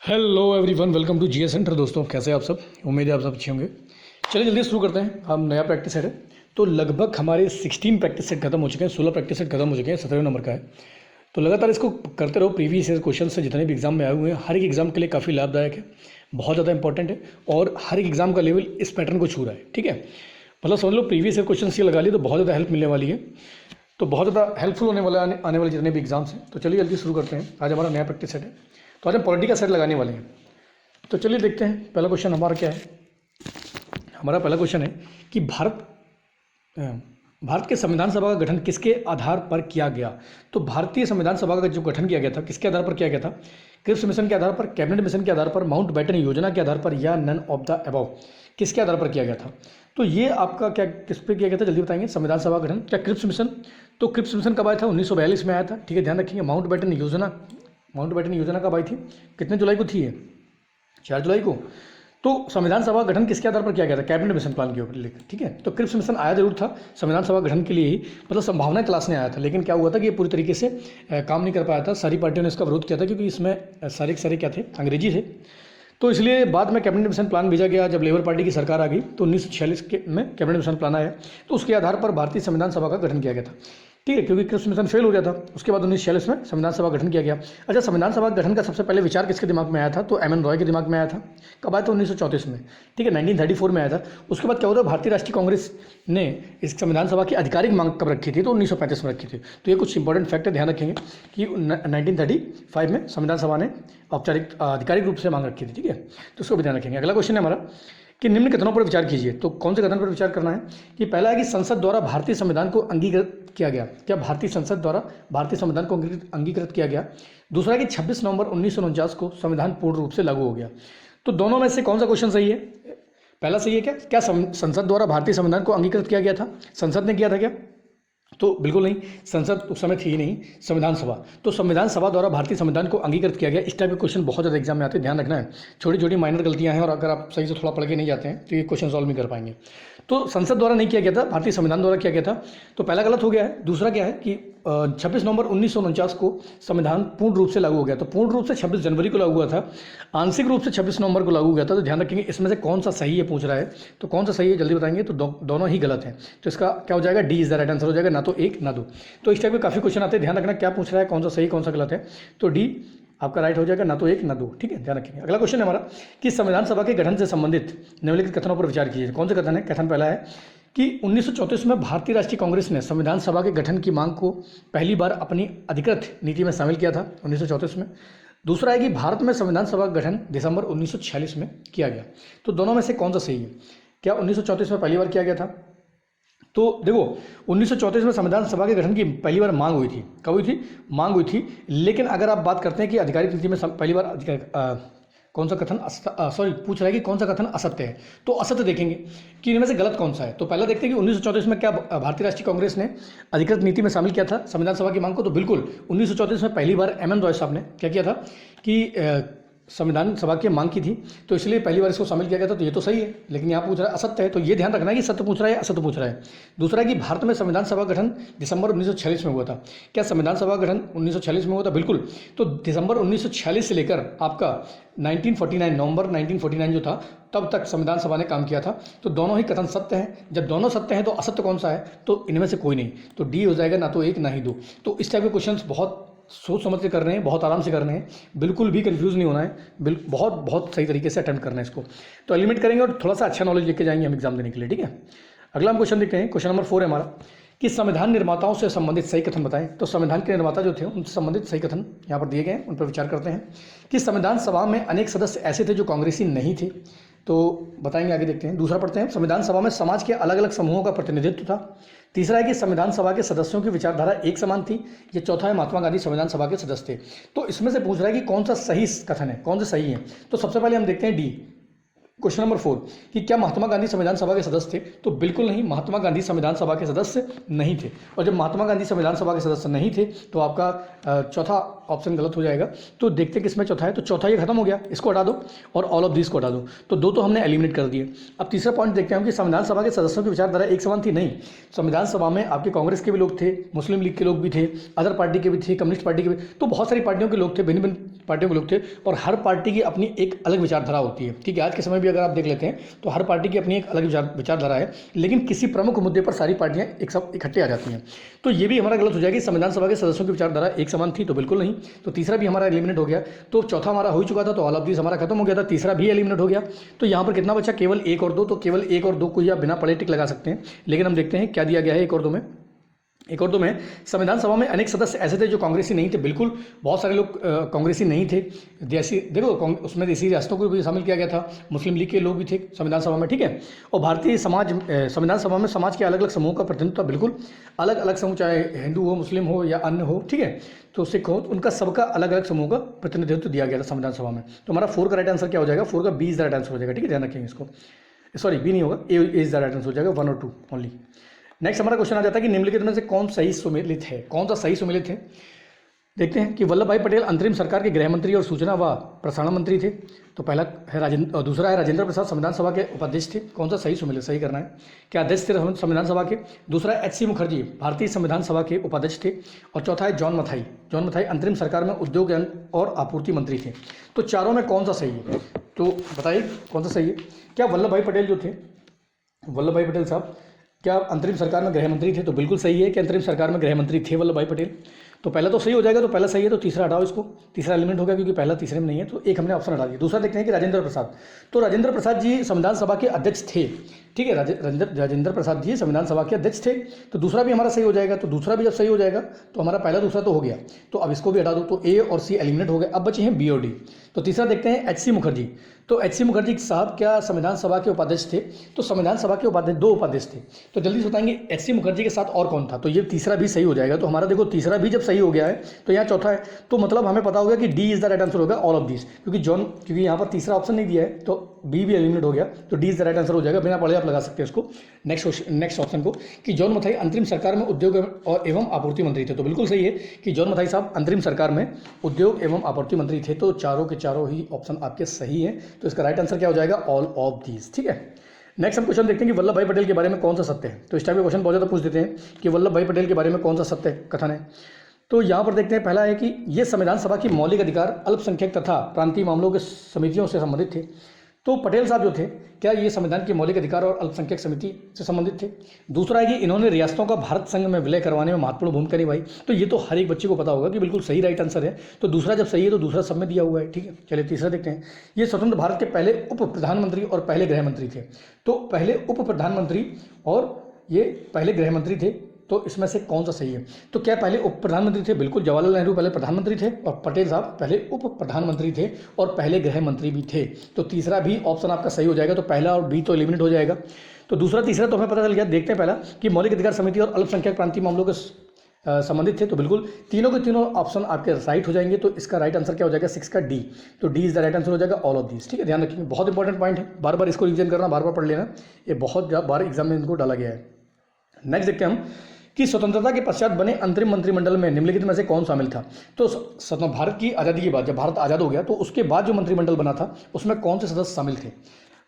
Hello everyone, welcome to GS centre. दोस्तों, कैसे हैं आप सब? उम्मीद है आप सब अच्छे होंगे। चलिए जल्दी शुरू करते हैं। हम नया प्रैक्टिस सेट है तो लगभग हमारे 16 प्रैक्टिस सेट खत्म हो चुके हैं, 16 प्रैक्टिस सेट खत्म हो चुके हैं, 17वें नंबर का है। तो लगातार इसको करते रहो। प्रीवियस ईयर क्वेश्चन से जितने भी एग्जाम में आए हुए हैं, हर एक एग्जाम के लिए काफ़ी लाभदायक है, बहुत ज़्यादा इंपॉर्टेंट है और हर एक एग्जाम का लेवल इस पैटर्न को छू रहा है। ठीक है, मतलब समझ लो प्रीवियस ईयर क्वेश्चन ये लगा लिए तो बहुत ज़्यादा हेल्प मिलने वाली है, तो बहुत ज़्यादा हेल्पफुल होने वाला आने वाले जितने भी एग्जाम्स हैं। तो चलिए जल्दी शुरू करते हैं। आज हमारा नया प्रैक्टिस सेट है, तो आज हम पॉलिटी का सेट लगाने वाले हैं। तो चलिए देखते हैं पहला क्वेश्चन हमारा क्या है। हमारा पहला क्वेश्चन है कि भारत के संविधान सभा का गठन किसके आधार पर किया गया। तो भारतीय संविधान सभा का जो गठन किया गया था किसके आधार पर किया गया था? क्रिप्स मिशन के आधार पर, कैबिनेट मिशन के आधार पर, माउंट बैटन योजना के आधार पर या नन ऑफ द अबव, किसके आधार पर किया गया था? तो ये आपका क्या किस पे किया गया था, जल्दी बताएंगे। संविधान सभा गठन क्या क्रिप्स मिशन? तो क्रिप्स मिशन कब आया था? 1942 में आया था। ठीक है, ध्यान रखिएगा। माउंट बैटन योजना कब आई थी? कितने जुलाई को थी ये? 4 जुलाई को। तो संविधान सभा गठन किसके आधार पर किया गया था? कैबिनेट मिशन प्लान के ऊपर लेकर। ठीक है, तो क्रिप्स मिशन आया जरूर था संविधान सभा गठन के लिए ही, मतलब संभावना क्लास ने आया था, लेकिन क्या हुआ था कि ये पूरी तरीके से काम नहीं कर पाया था। सारी पार्टियों ने इसका विरोध किया था क्योंकि इसमें सारे के सारे क्या थे, अंग्रेजी थे। तो इसलिए बाद में कैबिनेट मिशन प्लान भेजा गया। जब लेबर पार्टी की सरकार आ गई तो 1946 में कैबिनेट मिशन प्लान आया, तो उसके आधार पर भारतीय संविधान सभा का गठन किया गया था। ठीक है, क्योंकि क्रिप्स मिशन फेल हो गया था। उसके बाद 1946 में संविधान सभा गठन किया गया। अच्छा, संविधान सभा गठन का सबसे पहले विचार किसके दिमाग में आया था? तो एम एन रॉय के दिमाग में आया था। कब आया था? 1934 में। ठीक है, 1934 में आया था। उसके बाद क्या होता है, भारतीय राष्ट्रीय कांग्रेस ने इस संविधान सभा की आधिकारिक मांग कब रखी थी? तो 1935 में रखी थी। तो ये कुछ इंपॉर्टेंट फैक्ट है, ध्यान रखेंगे कि 1935 में संविधान सभा ने औपचारिक आधिकारिक रूप से मांग रखी थी। ठीक है, तो उसको भी ध्यान रखेंगे। अगला क्वेश्चन है हमारा कि निम्न कथनों पर विचार कीजिए। तो कौन से कथन पर विचार करना है? कि पहला है कि संसद द्वारा भारतीय संविधान को अंगीकृत किया गया। क्या भारतीय संसद द्वारा भारतीय संविधान को अंगीकृत किया गया? दूसरा है कि 26 नवंबर 1949 को संविधान पूर्ण रूप से लागू हो गया। तो दोनों में से कौन सा क्वेश्चन सही है? पहला सही है। क्या संसद द्वारा भारतीय संविधान को अंगीकृत किया गया था? संसद ने किया था क्या? तो बिल्कुल नहीं, संसद उस समय थी ही नहीं, संविधान सभा। तो संविधान सभा द्वारा भारतीय संविधान को अंगीकृत किया गया। इस टाइप के क्वेश्चन बहुत ज़्यादा एग्जाम में आते हैं, ध्यान रखना है। छोटी छोटी माइनर गलतियां हैं और अगर आप सही से थोड़ा पढ़ के नहीं जाते हैं तो ये क्वेश्चन सॉल्व नहीं कर पाएंगे। तो संसद द्वारा नहीं किया गया था, भारतीय संविधान द्वारा किया गया था। तो पहला गलत हो गया है। दूसरा क्या है कि 26 नवंबर 1949 को संविधान पूर्ण रूप से लागू हो गया। तो पूर्ण रूप से 26 जनवरी को लागू हुआ था, आंशिक रूप से 26 नवंबर को लागू हो गया था। तो ध्यान रखेंगे इसमें से कौन सा सही है पूछ रहा है, तो कौन सा सही है जल्दी बताएंगे। तो दोनों ही गलत हैं। तो इसका क्या हो जाएगा? D is the right answer हो जाएगा, ना तो एक ना दो। तो इस टाइप के काफ़ी क्वेश्चन आते हैं, ध्यान रखना क्या पूछ रहा है, कौन सा सही कौन सा गलत है। तो डी आपका राइट हो जाएगा, ना तो एक ना दो। ठीक है, ध्यान रखेंगे। अगला क्वेश्चन है हमारा कि संविधान सभा के गठन से संबंधित निम्नलिखित कथनों पर विचार कीजिए। कौन से कथन है? कथन पहला है कि 1934 में भारतीय राष्ट्रीय कांग्रेस ने संविधान सभा के गठन की मांग को पहली बार अपनी अधिकृत नीति में शामिल किया था 1934 में। दूसरा है कि भारत में संविधान सभा का गठन दिसंबर 1946 में किया गया। तो दोनों में से कौन सा सही है? क्या 1934 में पहली बार किया गया था? तो देखो 1934 में संविधान सभा के गठन की पहली बार मांग हुई थी। कब हुई थी? मांग हुई थी। लेकिन अगर आप बात करते हैं कि आधिकारिक नीति में पहली बार कौन सा कथन पूछ रहा है कि कौन सा कथन असत्य है, तो असत्य देखेंगे कि इनमें से गलत कौन सा है। तो पहला देखते हैं कि 1934 में क्या भारतीय राष्ट्रीय कांग्रेस ने अधिकृत नीति में शामिल किया था संविधान सभा की मांग को। तो बिल्कुल 1934 में पहली बार एम एन रॉय साहब ने क्या किया था कि संविधान सभा की मांग की थी, तो इसलिए पहली बार इसको शामिल किया गया था। तो ये तो सही है, लेकिन यहाँ पूछ रहा है असत्य है, तो ये ध्यान रखना है कि सत्य पूछ रहा है या असत्य पूछ रहा है। दूसरा है कि भारत में संविधान सभा गठन दिसंबर 1946 में हुआ था। क्या संविधान सभा गठन 1946 में हुआ था? बिल्कुल। तो दिसंबर 1946 से लेकर आपका 1949 नवंबर 1949 जो था तब तक संविधान सभा ने काम किया था। तो दोनों ही कथन सत्य हैं। जब दोनों सत्य हैं तो असत्य कौन सा है? तो इनमें से कोई नहीं। तो डी हो जाएगा, ना तो एक ना ही दो। तो इस टाइप के क्वेश्चन बहुत सोच समझ के कर रहे हैं, बहुत आराम से कर रहे हैं, बिल्कुल भी कंफ्यूज नहीं होना है, बहुत बहुत सही तरीके से अटेम्प्ट करना है इसको। तो एलिमिनेट करेंगे और थोड़ा सा अच्छा नॉलेज लेके जाएंगे हम एग्जाम देने के लिए। ठीक है, अगला हम क्वेश्चन देखते हैं। क्वेश्चन नंबर 4 है हमारा कि संविधान निर्माताओं से संबंधित सही कथन बताएं। तो संविधान के निर्माता जो थे उनसे संबंधित सही कथन यहाँ पर दिए गए हैं, उन पर विचार करते हैं। कि संविधान सभा में अनेक सदस्य ऐसे थे जो कांग्रेसी नहीं थे, तो बताएंगे, आगे देखते हैं। दूसरा पढ़ते हैं, संविधान सभा में समाज के अलग अलग समूहों का प्रतिनिधित्व था। तीसरा है कि संविधान सभा के सदस्यों की विचारधारा एक समान थी। ये चौथा है महात्मा गांधी संविधान सभा के सदस्य थे। तो इसमें से पूछ रहा है कि कौन सा सही कथन है, कौन सा सही है। तो सबसे पहले हम देखते हैं डी, क्वेश्चन नंबर 4 कि क्या महात्मा गांधी संविधान सभा के सदस्य थे? तो बिल्कुल नहीं, महात्मा गांधी संविधान सभा के सदस्य नहीं थे। और जब महात्मा गांधी संविधान सभा के सदस्य नहीं थे तो आपका चौथा ऑप्शन गलत हो जाएगा। तो देखते हैं किसमें चौथा है। तो चौथा ये खत्म हो गया, इसको हटा दो और ऑल ऑफ दिस को हटा दो। तो दो तो हमने एलिमिनेट कर दिए। अब तीसरा पॉइंट देखते हैं कि संविधान सभा के सदस्यों की विचारधारा एक समान थी। नहीं, संविधान सभा में आपके कांग्रेस के भी लोग थे, मुस्लिम लीग के लोग भी थे, अदर पार्टी के भी थे, कम्युनिस्ट पार्टी के भी, तो बहुत सारी पार्टियों के लोग थे, भिन्न भिन्न पार्टियों के लोग थे। और हर पार्टी की अपनी एक अलग विचारधारा होती है। ठीक है, आज के समय भी अगर आप देख लेते हैं तो हर पार्टी की अपनी एक अलग विचारधारा है, लेकिन किसी प्रमुख मुद्दे पर सारी पार्टियां एक सब इकट्ठे आ जाती हैं। तो ये भी हमारा गलत हो जाएगा कि संविधान सभा के सदस्यों की विचारधारा एक समान थी, तो बिल्कुल नहीं। तो तीसरा भी हमारा एलिमिनेट हो गया। तो चौथा हमारा हो चुका था, तो ऑल ऑफ दिस हमारा खत्म हो गया था, तीसरा भी एलिमिनेट हो गया। तो यहाँ पर कितना बचा? केवल 1 और 2। तो केवल 1 और 2 को ही आप बिना पढ़े टिक लगा सकते हैं, लेकिन हम देखते हैं क्या दिया गया है 1 और 2 में। 1 और 2 में संविधान सभा में अनेक सदस्य ऐसे थे जो कांग्रेसी नहीं थे। बिल्कुल, बहुत सारे लोग कांग्रेसी नहीं थे। देसी देखो उसमें देसी रियासतों को भी शामिल किया गया था, मुस्लिम लीग के लोग भी थे संविधान सभा में। ठीक है, और भारतीय समाज संविधान सभा में समाज के अलग अलग समूह का प्रतिनिधित्व, बिल्कुल अलग अलग समूह, चाहे हिंदू हो, मुस्लिम हो या अन्य हो, ठीक है, तो सिख हो, उनका सबका अलग अलग समूह का प्रतिनिधित्व दिया गया था संविधान सभा में। तो हमारा 4 का राइट आंसर क्या हो जाएगा? 4 का B is the right answer हो जाएगा। ठीक है, ध्यान रखेंगे इसको। सॉरी, बी नहीं होगा, ए इज द राइट आंसर हो जाएगा, 1 और 2 ओनली। नेक्स्ट हमारा क्वेश्चन आ जाता है कि निम्नलिखित में से कौन सही सुमेलित है? कौन सा सही सुमेलित है? देखते हैं कि वल्लभ भाई पटेल अंतरिम सरकार के गृह मंत्री और सूचना व प्रसारण मंत्री थे। तो पहला है राजेंद्र, दूसरा है राजेंद्र प्रसाद संविधान सभा के उपाध्यक्ष थे। कौन सा सही सुमेलित? सही करना है। क्या अध्यक्ष थे संविधान सभा के? दूसरा एच.सी. मुखर्जी भारतीय संविधान सभा के उपाध्यक्ष थे। और चौथा है जॉन मथाई। जॉन मथाई अंतरिम सरकार में उद्योग और आपूर्ति मंत्री थे। तो चारों में कौन सा सही है? तो बताइए कौन सा सही है। क्या वल्लभ भाई पटेल जो थे, वल्लभ भाई पटेल साहब क्या अंतरिम सरकार में गृह मंत्री थे? तो बिल्कुल सही है कि अंतरिम सरकार में गृह मंत्री थे वल्लभ भाई पटेल। तो पहला तो सही हो जाएगा, तो पहला सही है, तो तीसरा हटाओ इसको, तीसरा एलिमेंट हो गया क्योंकि पहला तीसरे में नहीं है, तो एक हमने ऑप्शन हटा दिया। दूसरा देखते हैं कि राजेंद्र प्रसाद। तो राजेंद्र प्रसाद जी संविधान सभा के अध्यक्ष थे। ठीक है, राजेंद्र प्रसाद जी संविधान सभा के अध्यक्ष थे। तो दूसरा भी हमारा सही हो जाएगा। तो दूसरा भी जब सही हो जाएगा तो हमारा पहला दूसरा तो हो गया, तो अब इसको भी हटा दो। तो ए और सी एलिमिनेट हो गए, अब बचे हैं बी और डी। तो तीसरा देखते हैं एच.सी. मुखर्जी। तो एच.सी. मुखर्जी साहब क्या संविधान सभा के उपाध्यक्ष थे? तो संविधान सभा के उपाध्यक्ष 2 उपाध्यक्ष थे। तो जल्दी से बताएंगे एच.सी. मुखर्जी के साथ और कौन था? तो ये तीसरा भी सही हो जाएगा। तो हमारा देखो तीसरा भी जब सही हो गया है तो यहाँ चौथा है, तो मतलब हमें पता होगा कि D is the right answer होगा, ऑल ऑफ दिस। क्योंकि यहाँ पर तीसरा ऑप्शन नहीं दिया है तो बी भी एलिमिनेट हो गया, तो D is the right answer हो जाएगा। बिना पढ़े आप लगा सकते हैं इसको। नेक्स्ट ऑप्शन को कि जॉन मथाई अंतरिम सरकार में उद्योग और एवं आपूर्ति मंत्री थे। तो बिल्कुल सही है कि जॉन मथाई साहब अंतरिम सरकार में उद्योग एवं आपूर्ति मंत्री थे। तो चारों के चारों ही ऑप्शन आपके सही है। तो इसका राइट आंसर क्या हो जाएगा? All of these. ठीक है, नेक्स्ट हम क्वेश्चन देखते हैं कि वल्लभ भाई पटेल के बारे में कौन सा सत्य है। तो इस टाइप के क्वेश्चन बहुत ज़्यादा पूछ देते हैं कि वल्लभ भाई पटेल के बारे में कौन सा सत्य कथन है। तो यहाँ पर देखते हैं, पहला है कि ये संविधान सभा की मौलिक अधिकार अल्पसंख्यक तथा प्रांतीय मामलों के समितियों से संबंधित थे। तो पटेल साहब जो थे, क्या ये संविधान के मौलिक अधिकार और अल्पसंख्यक समिति से संबंधित थे? दूसरा है कि इन्होंने रियासतों का भारत संघ में विलय करवाने में महत्वपूर्ण भूमिका निभाई। तो ये तो हर एक बच्चे को पता होगा कि बिल्कुल सही राइट आंसर है। तो दूसरा जब सही है तो दूसरा सब में दिया हुआ है। ठीक है, चलिए तीसरा देखते हैं। ये स्वतंत्र भारत के पहले उप प्रधानमंत्री और पहले गृह मंत्री थे। तो पहले उप प्रधानमंत्री और ये पहले गृह मंत्री थे। तो इसमें से कौन सा सही है? तो क्या पहले उप प्रधानमंत्री थे? बिल्कुल, जवाहरलाल नेहरू पहले प्रधानमंत्री थे और पटेल साहब पहले उप प्रधानमंत्री थे और पहले गृह मंत्री भी थे। तो तीसरा भी ऑप्शन आपका सही हो जाएगा। तो पहला और बी तो एलिमिनेट हो जाएगा। तो दूसरा तीसरा तो हमें पता चल गया। देखते हैं पहला कि मौलिक अधिकार समिति और अल्पसंख्यक प्रांतीय मामलों के संबंधित थे। तो बिल्कुल तीनों के तीनों ऑप्शन आपके राइट हो जाएंगे। तो इसका राइट आंसर क्या हो जाएगा? 6 का डी। तो D is the right answer हो जाएगा, ऑल ऑफ दिस। ठीक है, ध्यान रखिए, बहुत इंपॉर्टेंट पॉइंट है, बार बार इसको रिविजन करना, बार बार पढ़ लेना, ये बहुत बार एग्जाम में इनको डाला गया है। नेक्स्ट देखते हैं हम कि स्वतंत्रता के पश्चात बने अंतरिम मंत्रिमंडल में निम्नलिखित में से कौन शामिल था। तो भारत की आज़ादी के बाद, जब भारत आज़ाद हो गया तो उसके बाद जो मंत्रिमंडल बना था उसमें कौन से सदस्य शामिल थे?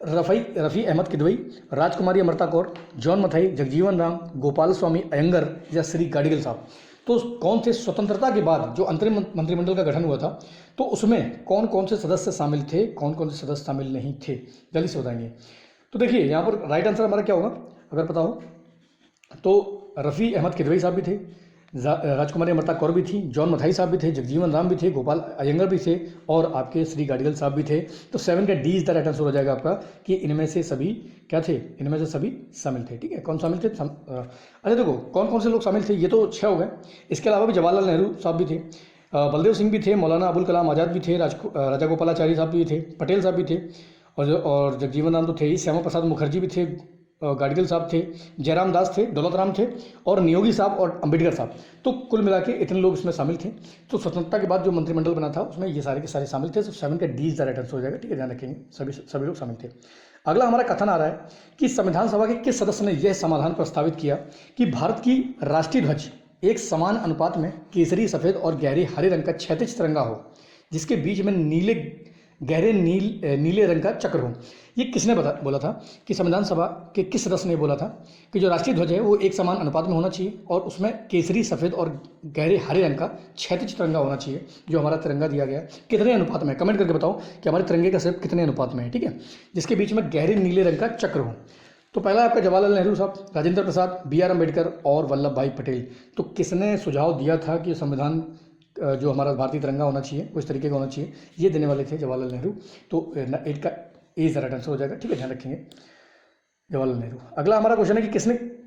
रफ़ी अहमद किदवई, राजकुमारी अमृता कौर, जॉन मथाई, जगजीवन राम, गोपाल स्वामी अयंगर या श्री गाडगिल साहब। तो कौन थे स्वतंत्रता के बाद जो अंतरिम मंत्रिमंडल का गठन हुआ था तो उसमें कौन कौन से सदस्य शामिल थे, कौन कौन से सदस्य शामिल नहीं थे? जल्दी से बताएंगे। तो देखिए यहाँ पर राइट आंसर हमारा क्या होगा अगर पता हो तो रफ़ी अहमद किदवई साहब भी थे, राजकुमारी अमृता कौर भी थी, जॉन मथाई साहब भी थे, जगजीवन राम भी थे, गोपाल अयंगर भी थे और आपके श्री गाडगिल साहब भी थे। तो 7 का D is the right answer हो जाएगा आपका कि इनमें से सभी क्या थे? इनमें से सभी शामिल थे। ठीक है, कौन शामिल थे? अच्छा देखो कौन कौन से लोग शामिल थे, ये तो 6 हो गए। इसके अलावा भी जवाहरलाल नेहरू साहब भी थे, बलदेव सिंह भी थे, मौलाना अबुल कलाम आज़ाद भी थे, राजा गोपालाचारी साहब भी थे, पटेल साहब भी थे और जगजीवन राम तो थे ही, श्यामा प्रसाद मुखर्जी भी थे, गाडगिल साहब थे, जयराम दास थे, दौलत राम थे और नियोगी साहब और अंबेडकर साहब। तो कुल मिला के इतने लोग इसमें शामिल थे। तो स्वतंत्रता के बाद जो मंत्रिमंडल बना था उसमें ये सारे के सारे शामिल थे। तो 7 का D is the right answer हो जाएगा। ठीक है, ध्यान रखेंगे, सभी लोग शामिल थे। अगला हमारा कथन आ रहा है कि संविधान सभा के किस सदस्य ने यह समाधान प्रस्तावित किया कि भारत की राष्ट्रीय ध्वज एक समान अनुपात में केसरी, सफेद और गहरे हरे रंग का क्षैतिज तिरंगा हो, जिसके बीच में गहरे नीले रंग का चक्र हो। ये किसने बोला था कि संविधान सभा के किस सदस्य ने बोला था कि जो राष्ट्रीय ध्वज है वो एक समान अनुपात में होना चाहिए और उसमें केसरी, सफ़ेद और गहरे हरे रंग का क्षैतिज तिरंगा होना चाहिए। जो हमारा तिरंगा दिया गया है कितने अनुपात में, कमेंट करके बताओ कि हमारे तिरंगे का शेप कितने अनुपात में है, ठीक है। जिसके बीच में गहरे नीले रंग का चक्र हो। तो पहला आपका जवाहरलाल नेहरू साहब, राजेंद्र प्रसाद, बी आर अम्बेडकर और वल्लभ भाई पटेल। तो किसने सुझाव दिया था कि संविधान जो हमारा भारतीय तिरंगा होना चाहिए वो इस तरीके का होना चाहिए, ये देने वाले थे जवाहरलाल नेहरू। तो 8 का ए ज़रा राइट आंसर हो जाएगा, ठीक है, ध्यान रखेंगे जवाहरलाल नेहरू। अगला हमारा क्वेश्चन है कि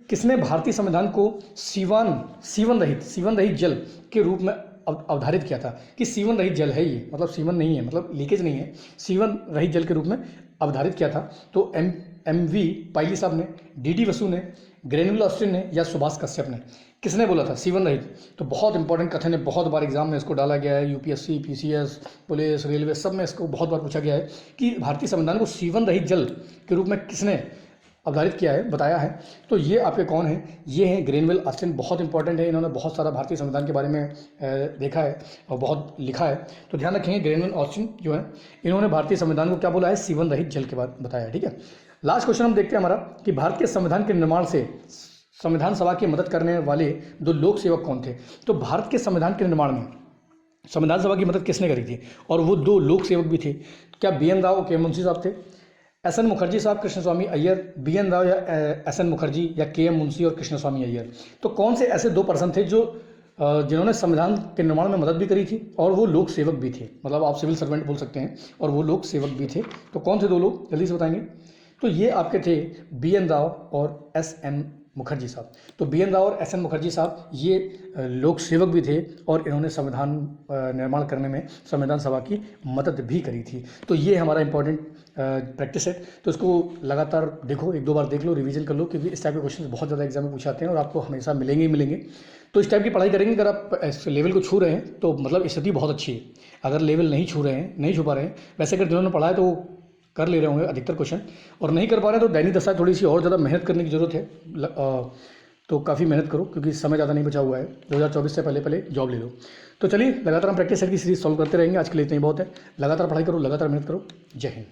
किसने भारतीय संविधान को सीवन रहित जल के रूप में अवधारित किया था कि सीवन रहित जल है ये, मतलब सीवन नहीं है, मतलब लीकेज नहीं है, सीवन रहित जल के रूप में अवधारित किया था। तो MV पायली साहब ने, DD बसु ने, ग्रेन्युल ऑस्टिन ने या सुभाष कश्यप ने, किसने बोला था सीवन रहित। तो बहुत इंपॉर्टेंट कथन है, बहुत बार एग्जाम में इसको डाला गया है, UPSC, PCS, पुलिस, रेलवे सब में इसको बहुत बार पूछा गया है कि भारतीय संविधान को सीवन रहित जल के रूप में किसने अवधारित किया है, बताया है। तो ये आपके कौन हैं, ये हैं ग्रेनवेल ऑस्टिन। बहुत इंपॉर्टेंट है, इन्होंने बहुत सारा भारतीय संविधान के बारे में देखा है और बहुत लिखा है। तो ध्यान रखेंगे ग्रेनवेल ऑस्टिन जो है इन्होंने भारतीय संविधान को क्या बोला है, सीवन रहित जल के बाद बताया है, ठीक है। लास्ट क्वेश्चन हम देखते हैं हमारा कि भारत के संविधान के निर्माण से संविधान सभा की मदद करने वाले 2 लोक सेवक कौन थे। तो भारत के संविधान के निर्माण में संविधान सभा की मदद किसने करी थी, और वो 2 लोक सेवक भी थे। क्या BN राव और KM मुंशी साहब थे, SN मुखर्जी साहब, कृष्णस्वामी अय्यर, BN राव या SN मुखर्जी या KM मुंशी और कृष्णस्वामी अय्यर। तो कौन से ऐसे 2 पर्सन थे जो जिन्होंने संविधान के निर्माण में मदद भी करी थी और वो लोक सेवक भी थे, मतलब आप सिविल सर्वेंट बोल सकते हैं और वो लोक सेवक भी थे। तो कौन थे 2 लोग, जल्दी से बताएंगे। तो ये आपके थे BN राव और SN मुखर्जी साहब। तो BN राव और SN मुखर्जी साहब ये लोक सेवक भी थे और इन्होंने संविधान निर्माण करने में संविधान सभा की मदद भी करी थी। तो ये हमारा इंपॉर्टेंट प्रैक्टिस है। तो इसको लगातार देखो, 1-2 बार देख लो, रिवीजन कर लो, क्योंकि इस टाइप के क्वेश्चन बहुत ज़्यादा एग्जाम में पूछे आते हैं और आपको हमेशा मिलेंगे ही मिलेंगे। तो इस टाइप की पढ़ाई करेंगे। अगर आप इस लेवल को छू रहे हैं तो मतलब स्थिति बहुत अच्छी है। अगर लेवल नहीं छू रहे हैं, नहीं छू पा रहे हैं, वैसे अगर जिन्होंने पढ़ा है तो कर ले रहे होंगे अधिकतर क्वेश्चन, और नहीं कर पा रहे हैं तो दैनिक दशा थोड़ी सी और ज़्यादा मेहनत करने की ज़रूरत है। तो काफ़ी मेहनत करो क्योंकि समय ज़्यादा नहीं बचा हुआ है, 2024 से पहले जॉब ले लो। तो चलिए लगातार हम प्रैक्टिस सेट की सीरीज सॉल्व करते रहेंगे। आज के लिए इतना ही बहुत है। लगातार पढ़ाई करो, लगातार मेहनत करो। जय हिंद।